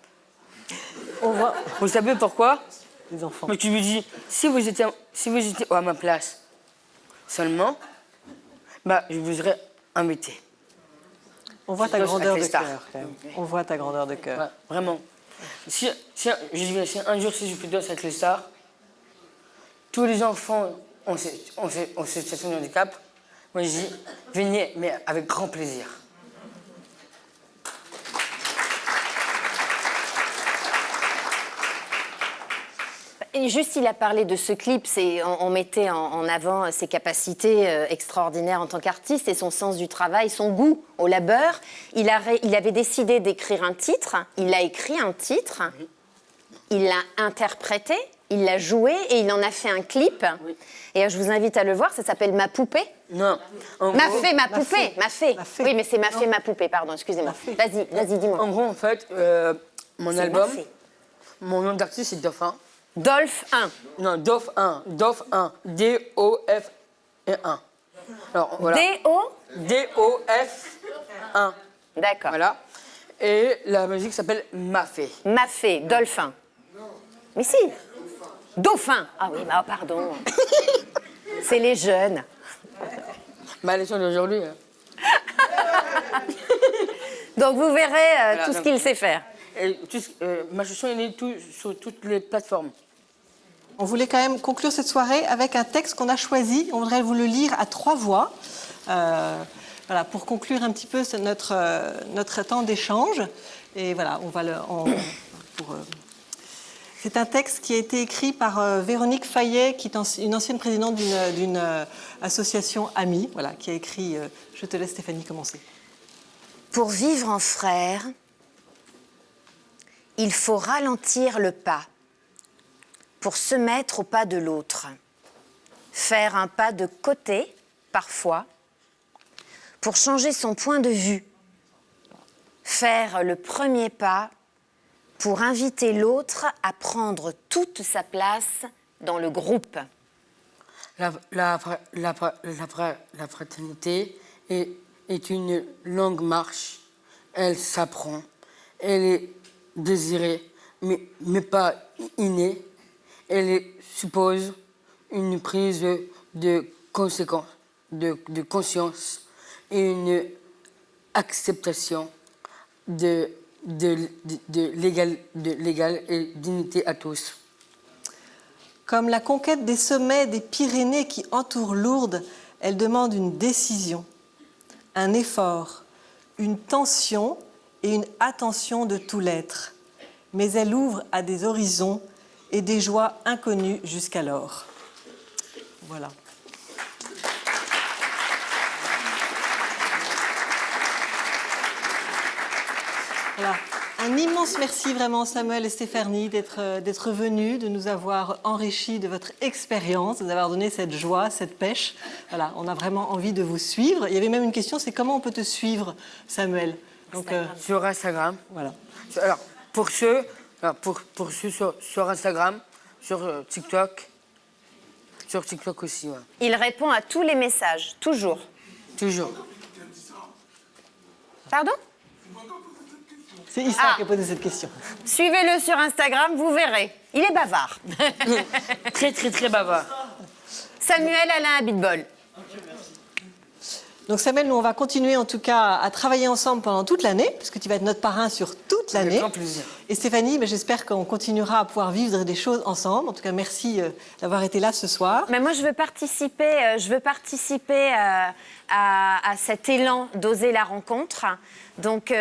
B: Vous savez pourquoi?
L: Les enfants.
B: Mais tu me dis, si vous étiez à ma place seulement, bah, je vous aurais invité.
L: On voit ta grandeur de cœur, quand même. On voit ta grandeur de cœur.
B: Ouais, vraiment. Si un jour, si je peux danser avec les stars, tous les enfants ont cette situation de handicap, moi je dis, venez, mais avec grand plaisir.
K: Et juste, il a parlé de ce clip, on mettait en avant ses capacités extraordinaires en tant qu'artiste et son sens du travail, son goût au labeur. Il avait décidé d'écrire un titre, il a écrit un titre, il l'a interprété, il l'a joué et il en a fait un clip. Oui. Et je vous invite à le voir, ça s'appelle Ma poupée.
B: Non.
K: Ma poupée. Oui, mais c'est Ma fée, ma poupée, pardon, excusez-moi. Vas-y, dis-moi.
B: En gros, en fait, mon album, mon nom d'artiste, c'est Dauphin.
K: Dolph 1.
B: Non, Dolph 1. D-O-F-1. Alors, voilà. D-O-F-1.
K: D'accord.
B: Voilà. Et la musique s'appelle Ma fée.
K: Ma fée, Dolphin. Mais si. Dauphin. Ah oui, bah pardon. C'est les jeunes.
B: Bah, les jeunes d'aujourd'hui.
K: Donc vous verrez tout ce qu'il sait faire.
B: Et ma chanson est sur toutes les plateformes.
L: On voulait quand même conclure cette soirée avec un texte qu'on a choisi. On voudrait vous le lire à 3 voix. Voilà, pour conclure un petit peu notre temps d'échange. Et voilà, on va c'est un texte qui a été écrit par Véronique Fayet, qui est une ancienne présidente d'une association Amis, voilà, qui a écrit... je te laisse, Stéphanie, commencer.
K: Pour vivre en frère, il faut ralentir le pas pour se mettre au pas de l'autre. Faire un pas de côté, parfois, pour changer son point de vue. Faire le premier pas pour inviter l'autre à prendre toute sa place dans le groupe.
B: La fraternité est une longue marche. Elle s'apprend. Elle est désirée, mais pas innée. Elle suppose une prise de conscience et une acceptation de l'égal et dignité à tous.
L: Comme la conquête des sommets des Pyrénées qui entourent Lourdes Elle demande une décision, un effort, une tension et une attention de tout l'être. Mais elle ouvre à des horizons et des joies inconnues jusqu'alors. Voilà. Voilà. Un immense merci vraiment Samuel et Stéphanie d'être venus, de nous avoir enrichis de votre expérience, de nous avoir donné cette joie, cette pêche. Voilà, on a vraiment envie de vous suivre. Il y avait même une question, c'est comment on peut te suivre, Samuel? Donc,
B: sur Instagram.
L: Voilà.
B: Alors, pour ceux sur Instagram, sur TikTok aussi, ouais.
K: Il répond à tous les messages, toujours.
B: Toujours.
K: Pardon?
L: C'est Issa qui a posé cette question.
K: Suivez-le sur Instagram, vous verrez. Il est bavard.
B: Très, très, très bavard.
K: Samuel Alain Abitbol.
L: Donc Samuel, nous on va continuer en tout cas à travailler ensemble pendant toute l'année, puisque tu vas être notre parrain sur toute l'année.
B: Avec grand plaisir.
L: Et Stéphanie, j'espère qu'on continuera à pouvoir vivre des choses ensemble. En tout cas, merci d'avoir été là ce soir.
K: Mais moi, je veux participer à cet élan d'oser la rencontre. Donc,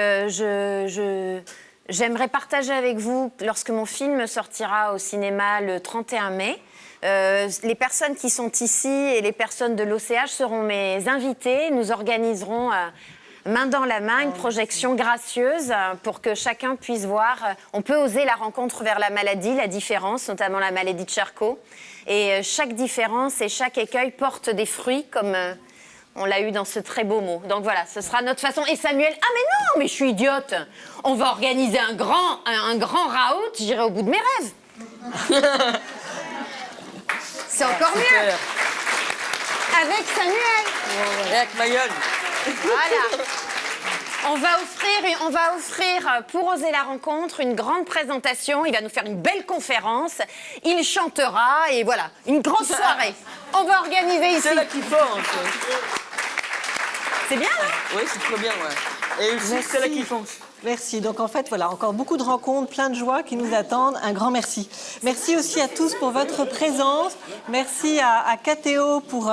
K: j'aimerais partager avec vous, lorsque mon film sortira au cinéma le 31 mai, les personnes qui sont ici et les personnes de l'OCH seront mes invités. Nous organiserons main dans la main une projection gracieuse pour que chacun puisse voir. On peut oser la rencontre vers la maladie, la différence, notamment la maladie de Charcot. Et chaque différence et chaque écueil porte des fruits, comme on l'a eu dans ce très beau mot. Donc voilà, ce sera notre façon. Et Samuel, ah mais non, mais je suis idiote. On va organiser un grand raout, j'irai au bout de mes rêves. C'est encore mieux. Avec Samuel.
B: Et avec ma gueule.
K: Voilà. On va offrir pour oser la rencontre une grande présentation. Il va nous faire une belle conférence. Il chantera et voilà, une grande soirée. On va organiser ici.
B: C'est là qu'il faut.
K: C'est bien, hein?
B: Oui, c'est trop bien, ouais. Et aussi, c'est là qu'il fonce.
L: Merci. Donc en fait, voilà, encore beaucoup de rencontres, plein de joie qui nous attendent. Un grand merci. Merci aussi à tous pour votre présence. Merci à KTO pour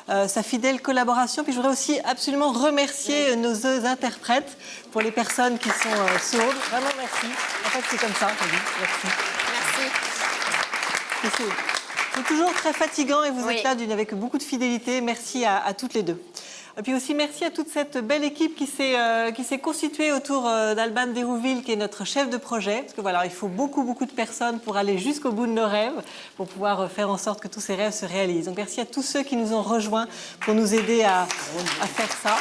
L: sa fidèle collaboration. Puis je voudrais aussi absolument remercier nos interprètes pour les personnes qui sont sourdes. Vraiment merci. En fait, c'est comme ça qu'on dit. Merci. Merci. C'est toujours très fatigant et vous êtes là avec beaucoup de fidélité. Merci à toutes les deux. Et puis aussi merci à toute cette belle équipe qui s'est constituée autour d'Alban Dérouville, qui est notre chef de projet. Parce que voilà, il faut beaucoup de personnes pour aller jusqu'au bout de nos rêves, pour pouvoir faire en sorte que tous ces rêves se réalisent. Donc merci à tous ceux qui nous ont rejoints pour nous aider à faire ça.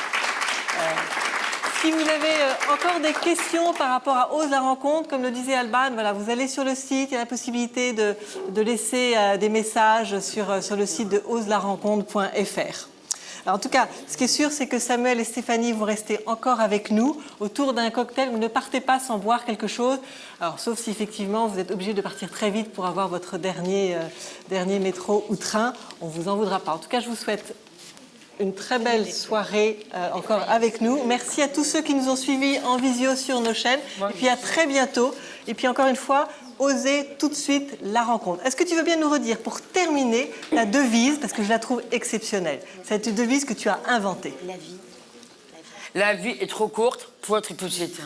L: Si vous avez encore des questions par rapport à Ose la rencontre, comme le disait Alban, voilà, vous allez sur le site, il y a la possibilité de laisser des messages sur le site de oselarencontre.fr. Alors, en tout cas, ce qui est sûr, c'est que Samuel et Stéphanie vont rester encore avec nous autour d'un cocktail. Vous ne partez pas sans boire quelque chose. Alors, sauf si effectivement vous êtes obligé de partir très vite pour avoir votre dernier métro ou train. On ne vous en voudra pas. En tout cas, je vous souhaite une très belle soirée encore avec nous. Merci à tous ceux qui nous ont suivis en visio sur nos chaînes. Et puis à très bientôt. Et puis encore une fois, osez tout de suite la rencontre. Est-ce que tu veux bien nous redire, pour terminer, la devise, parce que je la trouve exceptionnelle, cette devise que tu as inventée?
B: La vie est trop courte pour être petite.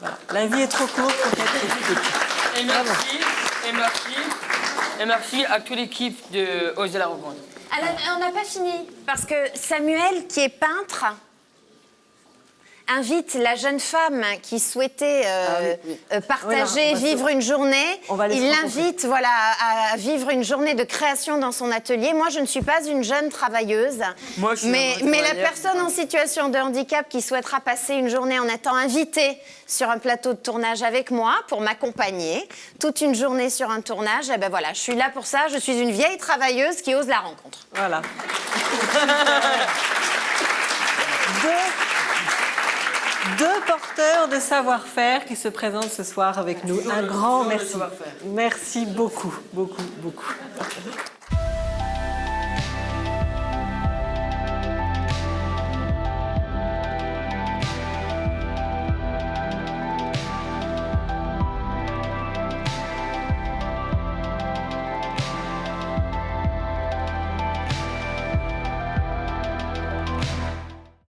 L: Voilà. La vie est trop courte pour être petite.
B: Et merci à toute l'équipe de Oser la rencontre.
K: Alors, on n'a pas fini, parce que Samuel, qui est peintre, invite la jeune femme qui souhaitait partager, vivre une journée. Il l'invite à vivre une journée de création dans son atelier. Moi, je ne suis pas une jeune travailleuse.
B: Moi, je suis
K: mais la personne en situation de handicap qui souhaitera passer une journée en étant invitée sur un plateau de tournage avec moi pour m'accompagner, toute une journée sur un tournage, et ben voilà, je suis là pour ça. Je suis une vieille travailleuse qui ose la rencontre.
L: Voilà. Deux porteurs de savoir-faire qui se présentent ce soir avec nous. Un grand merci. Merci beaucoup.